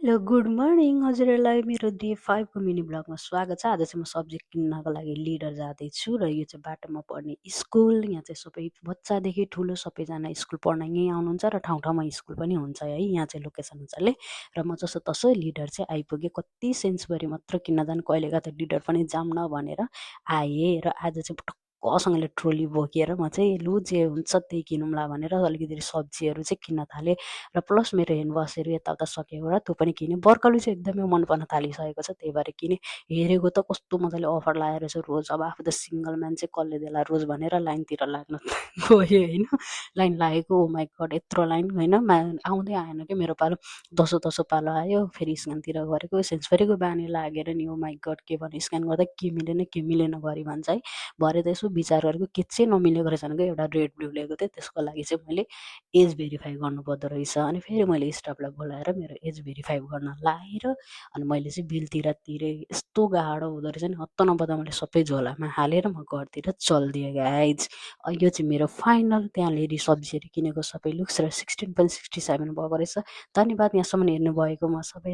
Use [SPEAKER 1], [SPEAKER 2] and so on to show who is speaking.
[SPEAKER 1] Hello, good morning हजुरहरूलाई। मेरो day 5 को मिनी ब्लगमा स्वागत छ। आज चाहिँ म सब्जी किन्नको लागि लिडर जाँदैछु र यो चाहिँ बाटोमा पढ्ने स्कुल। यहाँ चाहिँ सबै बच्चादेखि ठुलो सबैजना स्कुल पढ्न यहीँ आउनुहुन्छ र ठाउँ ठाउँमा स्कुल पनि हुन्छ है। यहाँ चाहिँ लोकेसन अनुसारले र म जसो तसो लिडर चाहिँ आइपुगेँ। कति सेन्सबरी मात्र किन्न जानु, कहिलेका त लिडर पनि जाऊँ न भनेर आएँ र आज चाहिँ पटक्कसँगले ट्रोली बोकेर म चाहिँ लु जे हुन्छ त्यही किनौँला भनेर अलिकति सब्जीहरू चाहिँ किन्न थालेँ र प्लस मेरो ह्यान्डवासहरू यताउता सकेको र त्यो पनि किनेँ। बर्कली चाहिँ एकदमै मन पर्न थालिसकेको छ, त्यही भएर किनेँ। हेरेको त कस्तो मजाले अफर लगाएर रहेछ रोज। अब आफू त सिङ्गल मान्छे, कसले देला रोज भनेर लाइनतिर लाग्न गएँ होइन। लाइन लागेको, ओ माई गड यत्रो लाइन होइन, आउँदै आएन क्या मेरो पालो। दसो पालो आयो, फेरि स्क्यानतिर गरेको सेन्सबरीको बानी लागेर नि, ओ माई गड के भन्नु, स्क्यान गर्दा के मिलेन गरी भन्छ है। भरे त यसो विचार गरेको के चाहिँ नमिलेको रहेछ भनेको एउटा रेड ब्लू लिएको थिएँ, त्यसको लागि चाहिँ मैले एज भेरिफाई गर्नुपर्दो रहेछ। अनि फेरि मैले स्टाफलाई बोलाएर मेरो एज भेरिफाई गर्न लाएर अनि मैले चाहिँ बिलतिर तिरेँ। यस्तो गाह्रो हुँदो रहेछ नि, हत्त नपत्ता मैले सबै झोलामा हालेर म घरतिर चलिदिएँ गाइज। यो चाहिँ मेरो फाइनल त्यहाँनिर सब्जीहरू किनेको सबै लुक्स र 16.67 भएको रहेछ। धन्यवाद यहाँसम्म हेर्नुभएकोमा सबै।